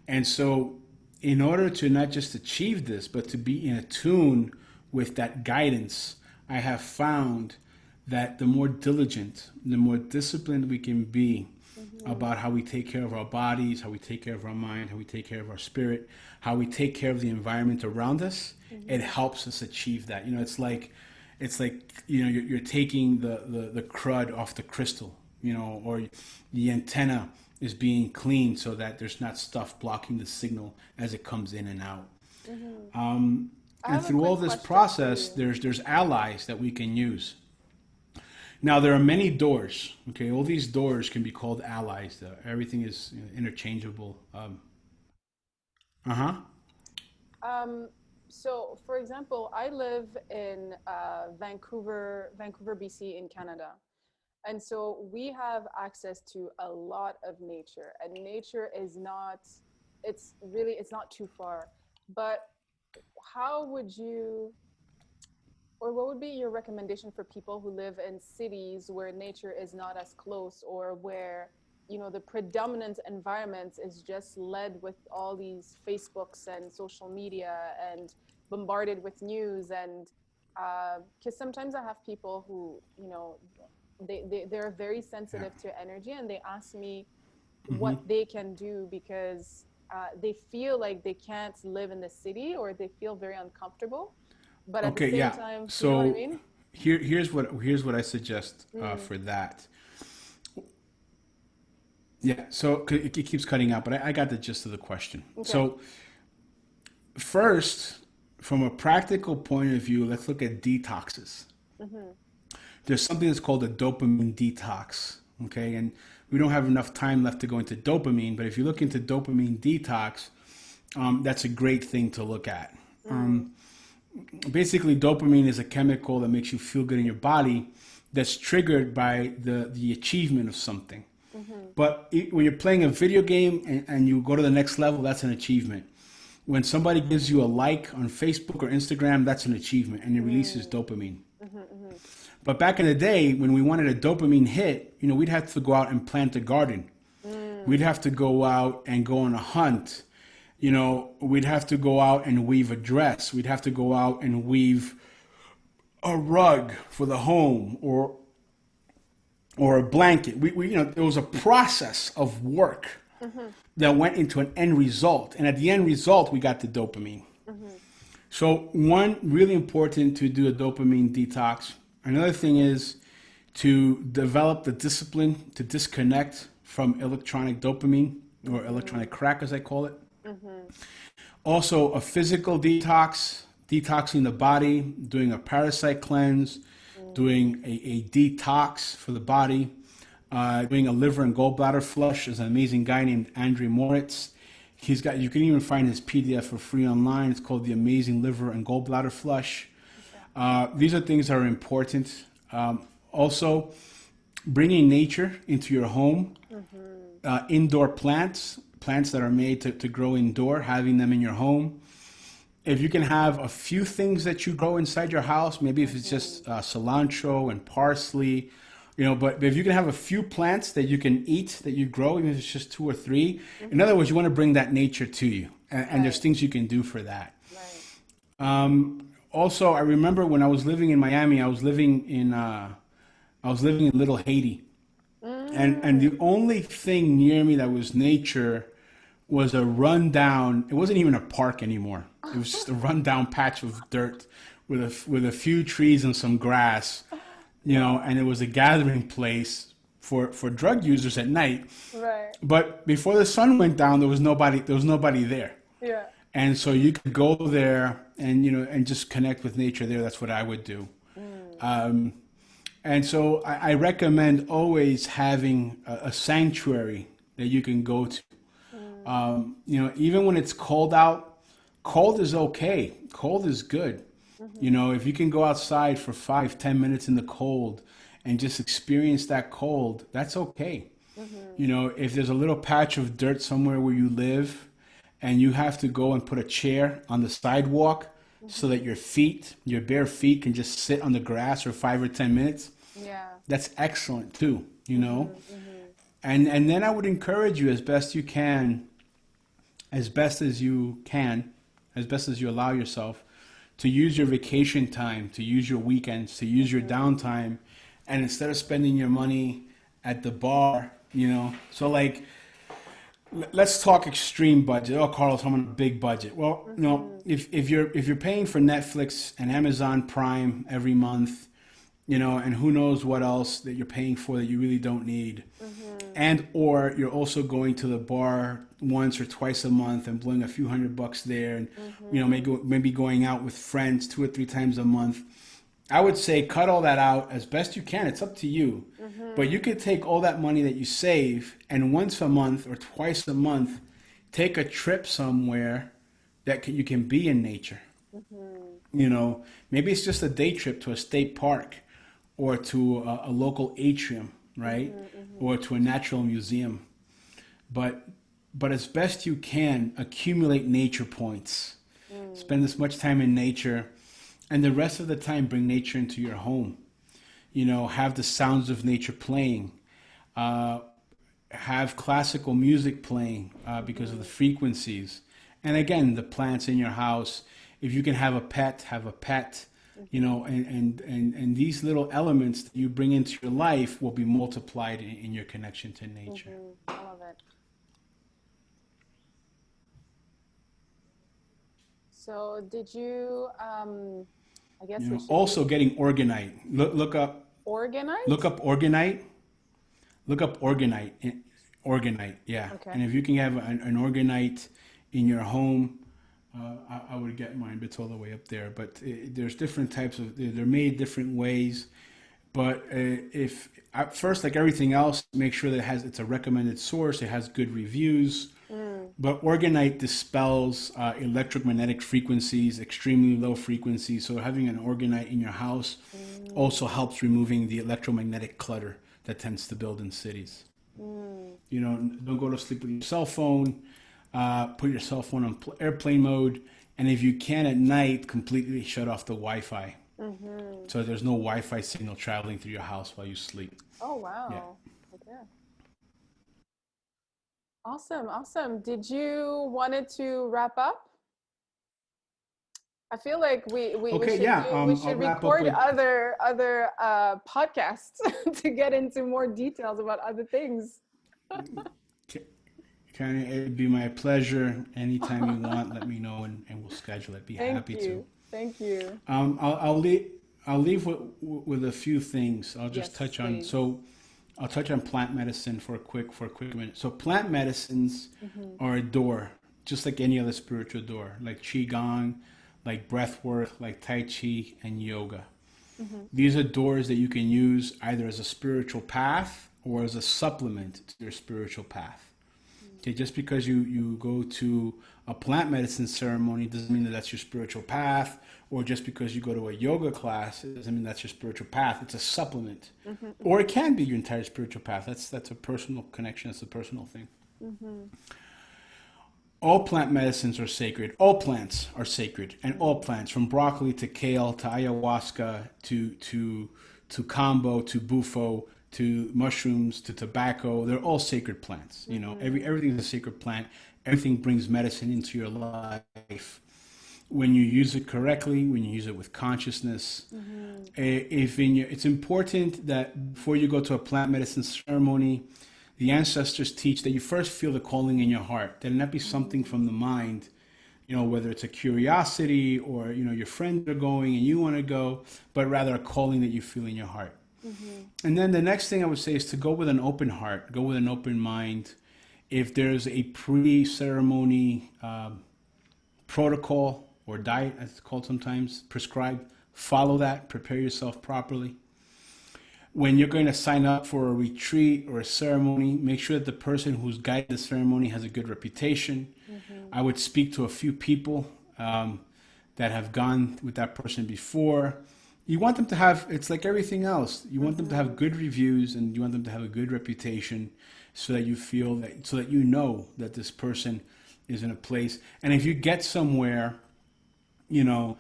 And so in order to not just achieve this, but to be in tune with that guidance, I have found that the more diligent, the more disciplined we can be about how we take care of our bodies, how we take care of our mind, how we take care of our spirit, how we take care of the environment around us, it helps us achieve that. You know, it's like, you know, you're taking the crud off the crystal, you know, or the antenna is being cleaned so that there's not stuff blocking the signal as it comes in and out. I And have a through all quick this question for process, you. there's allies that we can use. Now there are many doors. Okay, all these doors can be called allies. Everything is, you know, interchangeable. Uh-huh. Um, so, for example, I live in Vancouver, BC, in Canada. And so we have access to a lot of nature, and nature is not, it's not too far. But how would you, or what would be your recommendation for people who live in cities where nature is not as close, or where, you know, the predominant environment is just led with all these Facebooks and social media and bombarded with news? And because sometimes I have people who, you know, they're very Yeah. sensitive to energy, and they ask me what Hmm. they can do because they feel like they can't live in the city, or they feel very uncomfortable, but at the Okay, same yeah. time, you know what I So mean? here's what I suggest Mm, for that. Yeah. So it keeps cutting out, but I got the gist of the question. okay. So first, from a practical point of view, let's look at detoxes. Mm-hmm. There's something that's called a dopamine detox. Okay, and we don't have enough time left to go into dopamine, but if you look into dopamine detox, that's a great thing to look at. Mm, Basically, dopamine is a chemical that makes you feel good in your body, that's triggered by the achievement of something. mm-hmm. But when you're playing a video game and you go to the next level, that's an achievement. When somebody gives you a like on Facebook or Instagram, that's an achievement, and it releases Mm, dopamine. mm-hmm, mm-hmm. But back in the day, when we wanted a dopamine hit, you know, we'd have to go out and plant a garden. We'd Mm, have to go out and go on a hunt. You know, we'd have to go out and weave a dress. We'd have to go out and weave a rug for the home, or a blanket. You know, there was a process of work mm-hmm, that went into an end result. And at the end result, we got the dopamine. mm-hmm. So one, really important to do a dopamine detox. Another thing is to develop the discipline to disconnect from electronic dopamine, or electronic crack, as I call it. Mm-hmm. Also, a physical detox, detoxing the body, doing a parasite cleanse, doing a detox for the body, doing a liver and gallbladder flush. There's an amazing guy named Andre Moritz. You can even find his PDF for free online. It's called The Amazing Liver and Gallbladder Flush. Okay. These are things that are important. Also, bringing nature into your home, Mm-hmm. indoor plants that are made to grow indoor, having them in your home. If you can have a few things that you grow inside your house, maybe if it's Mm-hmm. just cilantro and parsley, you know, but if you can have a few plants that you can eat that you grow, even if it's just two or three, in other Mm-hmm. words, you want to bring that nature to you, and there's Right. things you can do for that. Right. Also, I remember when I was living in Miami, I was living in Little Haiti, and the Mm, only thing near me that was nature was a rundown. It wasn't even a park anymore. It was just a rundown patch of dirt with a few trees and some grass, you know, wow. and it was a gathering place for drug users at night. Right. But before the sun went down, there was nobody there. Yeah. And so you could go there and, you know, and just connect with nature there. That's what I would do. Mm, And so I recommend always having a sanctuary that you can go to. mm, You know, even when it's cold out, cold is okay. Cold is good. You mm-hmm. know, if you can go outside for 5, 10 minutes in the cold and just experience that cold, that's okay. Mm-hmm. You know, if there's a little patch of dirt somewhere where you live and you have to go and put a chair on the sidewalk so Mm-hmm. that your bare feet can just sit on the grass for 5 or 10 minutes, Yeah. That's excellent too, you know? Mhm. Mhm. And then I would encourage you as best you can, as best as you can, as best as you allow yourself, to use your vacation time, to use your weekends, to use your Mhm. downtime, and instead of spending your money at the bar, you know. So like, let's talk extreme budget. Oh, Carlos, I'm on a big budget. Well, you know, Mhm. if you're paying for Netflix and Amazon Prime every month, you know, and who knows what else that you're paying for that you really don't need, Mhm. and or you're also going to the bar once or twice a month and blowing a few $100 there, and you know, Mhm. maybe going out with friends 2 or 3 times a month. I would say cut all that out as best you can. It's up to you. But you Mhm. could take all that money that you save and once a month or twice a month take a trip somewhere that you can be in nature. Mhm. You know, maybe it's just a day trip to a state park or to a local atrium, right? Mhm. Or Mhm. to a natural museum. But but as best you can, accumulate nature points. Mm. Spend as much time in nature, and the rest of the time bring nature into your home. You know, have the sounds of nature playing. Uh, have classical music playing because of the Mhm. frequencies. And again, the plants in your house. If you can have a pet, have a pet. You Mhm. know, and these little elements that you bring into your life will be multiplied in your connection to nature. Mhm. I love it. So, did you? I You guess we know, should also be getting organite. Look organized. up organite. Look up organite. Organite, yeah. Okay. And if you can have an organite in your home, I would get mine, but it's all the way up there. But there's different types of. They're made different ways. But if at first, like everything else, make sure that it's a recommended source. It has good reviews. Mm. But organite dispels electromagnetic frequencies, extremely low frequencies. So having an organite in your house also Mm. helps removing the electromagnetic clutter that tends to build in cities. Mm. You know, don't go to sleep with your cell phone. Put your cell phone on airplane mode, and if you can at night, completely shut off the Wi-Fi, Mhm. so there's no Wi-Fi signal traveling through your house while you sleep. Oh Yeah. wow. Okay. Awesome. Awesome. Did you wanted to wrap up? I feel like we Okay. should Yeah. do we I'll should wrap up record with. other podcasts to get into more details about other things. Can it'd be my pleasure. Anytime you want, let me know, and we'll schedule it. Be Thank happy to. you. Thank you. I'll leave with a few things. I'll just Yes, touch on. please. So I'll touch on plant medicine for a quick minute. So plant medicines Mhm. are a door, just like any other spiritual door, like qigong, like breath work, like tai chi and yoga. Mhm. These are doors that you can use either as a spiritual path or as a supplement to your spiritual path. Okay, just because you go to a plant medicine ceremony doesn't mean that that's your spiritual path, or just because you go to a yoga class it doesn't mean that's your spiritual path. It's a supplement, Mhm. or it Mhm. can be your entire spiritual path. That's a personal connection. That's a personal thing. Mhm. All plant medicines are sacred. All plants are sacred, and all Mhm. plants, from broccoli to kale to ayahuasca to kambo to bufo to mushrooms to tobacco, they're all sacred plants. You know, Mhm. everything's a sacred plant. Everything brings medicine into your life when you use it correctly, when you use it with consciousness. Mhm. It's important that before you go to a plant medicine ceremony, the ancestors teach that you first feel the calling in your heart. That it not be something Mhm. from the mind, you know, whether it's a curiosity or you know your friends are going and you want to go, but rather a calling that you feel in your heart. Mhm. And then the next thing I would say is to go with an open heart, go with an open mind. If there's a pre-ceremony protocol or Mhm. diet, as it's called sometimes, prescribed, follow that, prepare yourself properly. When you're going to sign up for a retreat or a ceremony, make sure that the person who's guiding the ceremony has a good reputation. Mhm. I would speak to a few people that have gone with that person before. You want them to have, it's like everything else. You want them to have Mhm. good reviews and you want them to have a good reputation so that you feel that, so that you know that this person is in a place. And if you get somewhere, you know,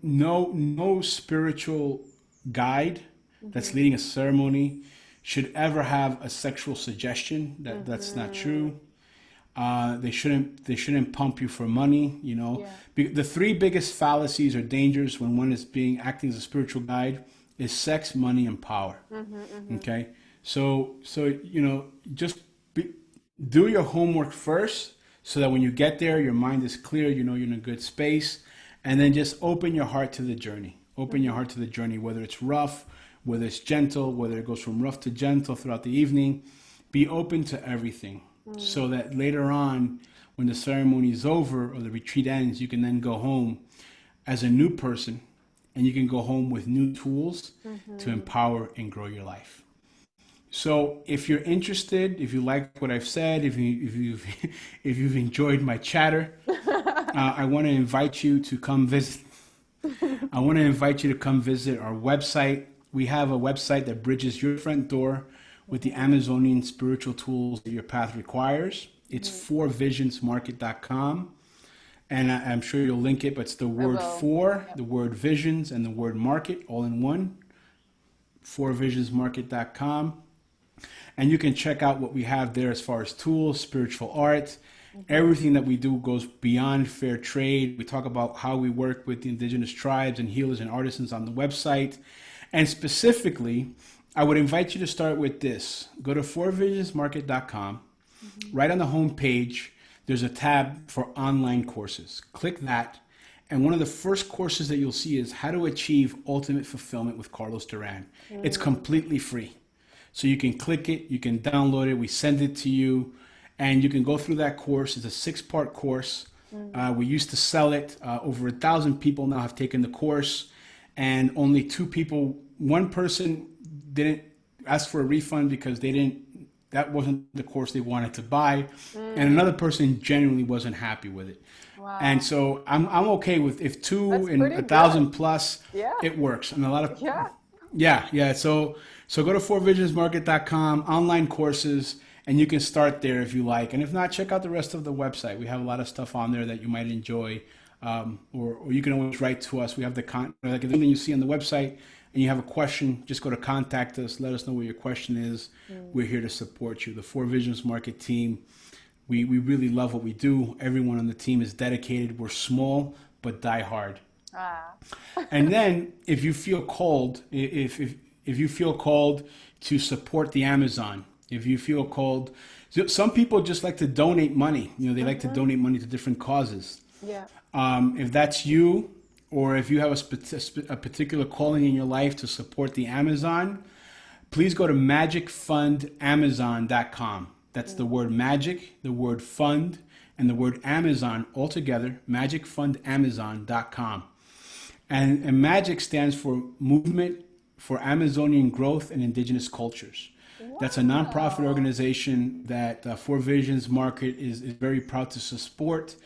no spiritual guide that's leading a ceremony should ever have a sexual suggestion. That's not true. They shouldn't pump you for money. Yeah. The three biggest fallacies or dangers when one is being acting as a spiritual guide is sex, money, and power. Okay, so just do your homework first, so that when you get there, your mind is clear. You're in a good space, and then just open your heart to the journey. Open your heart to the journey, whether it's rough, whether it's gentle, whether it goes from rough to gentle throughout the evening. Be open to everything, so that later on, when the ceremony is over or the retreat ends, you can then go home as a new person, and you can go home with new tools to empower and grow your life. So if you're interested, if you like what I've said, if you've enjoyed my chatter, I want to invite you to come visit. I want to invite you to come visit our website. We have a website that bridges your front door with the Amazonian spiritual tools that your path requires. It's forvisionsmarket.com. And I'm sure you'll link it, but it's the word for, the word visions, and the word market all in one. forvisionsmarket.com. And you can check out what we have there as far as tools, spiritual art. Everything that we do goes beyond fair trade. We talk about how we work with the indigenous tribes and healers and artisans on the website. And specifically, I would invite you to start with this. Go to forvisionsmarket.com. Right on the home page, there's a tab for online courses. Click that. And one of the first courses that you'll see is How to Achieve Ultimate Fulfillment with Carlos Duran. It's completely free. So you can click it, you can download it, we send it to you, and you can go through that course. It's a 6-part course. We used to sell it. Over 1,000 people now have taken the course, and only 2 people, one person didn't ask for a refund because that wasn't the course they wanted to buy, and another person genuinely wasn't happy with it. Wow. And so I'm okay with if 2 That's and pretty 1,000 good. plus, Yeah. it works. And a lot of Yeah. So go to forvisionsmarket.com, online courses, and you can start there if you like. And if not, check out the rest of the website. We have a lot of stuff on there that you might enjoy, or you can always write to us. We have like anything you see on the website, and you have a question, just go to contact us. Let us know what your question is. We're here to support you. The Four Visions Market team, we really love what we do. Everyone on the team is dedicated. We're small, but die hard. And then if you feel called, if you feel called to support the Amazon, if you feel called, some people just like to donate money. They like to donate money to different causes. Yeah. If that's you, or if you have a particular calling in your life to support the Amazon, please go to magicfundamazon.com. That's the word magic, the word fund, and the word Amazon all together, magicfundamazon.com. And MAGIC stands for Movement for Amazonian Growth and Indigenous Cultures. Wow. That's a nonprofit organization that Four Visions Market is very proud to support.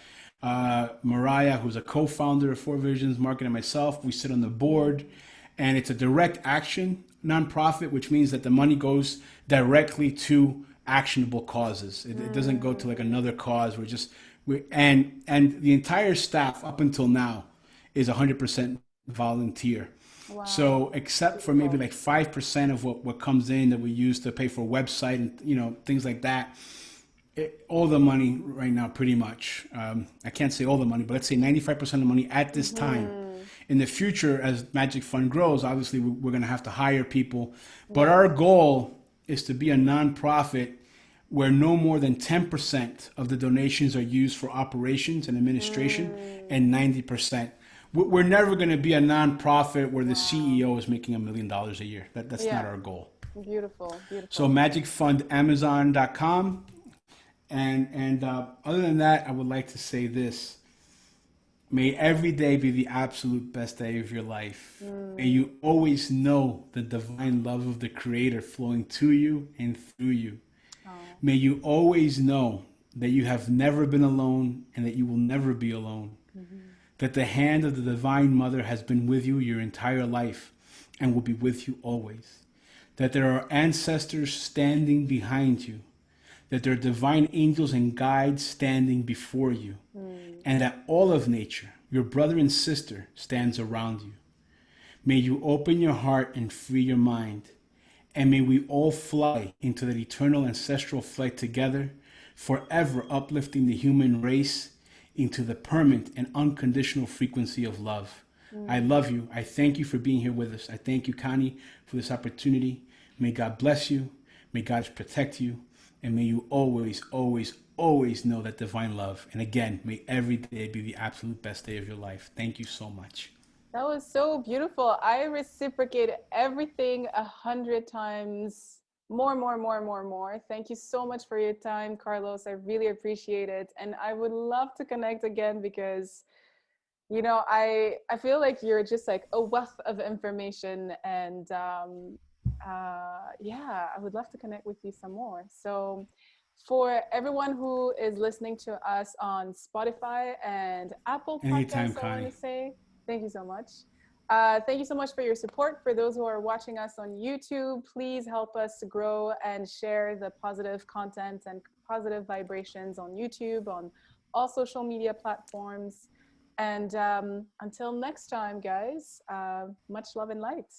Mariah, who's a co-founder of Four Visions Market, and myself, we sit on the board. And it's a direct action nonprofit, which means that the money goes directly to actionable causes. It doesn't go to like another cause. And the entire staff up until now is 100% volunteer. Wow. So except for maybe like 5% of what comes in that we use to pay for a website and things like that, all the money right now pretty much, I can't say all the money, but let's say 95% of the money at this time. In the future, as Magic Fund grows, obviously we're going to have to hire people. But our goal is to be a nonprofit where no more than 10% of the donations are used for operations and administration, and 90%. We're never going to be a nonprofit where the CEO is making $1 million a year. That's not our goal. Beautiful. So magicfundamazon.com. And other than that, I would like to say this. May every day be the absolute best day of your life. May you always know the divine love of the Creator flowing to you and through you. May you always know that you have never been alone and that you will never be alone. That the hand of the Divine Mother has been with you your entire life and will be with you always. That there are ancestors standing behind you. That there are divine angels and guides standing before you. And that all of nature, your brother and sister, stands around you. May you open your heart and free your mind. And may we all fly into that eternal ancestral flight together, forever uplifting the human race into the permanent and unconditional frequency of love. I Mm. love you. I thank you for being here with us. I thank you, Connie, for this opportunity. May God bless you. May God protect you. And may you always, always, always know that divine love. And again, may every day be the absolute best day of your life. Thank you so much. That was so beautiful. I reciprocate everything 100 times more, more, more, more, more. Thank you so much for your time, Carlos. I really appreciate it. And I would love to connect again because, I feel like you're just like a wealth of information. And yeah, I would love to connect with you some more. So, for everyone who is listening to us on Spotify and Apple Anytime, Podcasts, I want Connie. to say thank you so much. Thank you so much for your support. For those who are watching us on YouTube, please help us to grow and share the positive content and positive vibrations on YouTube, on all social media platforms. And until next time, guys, much love and light.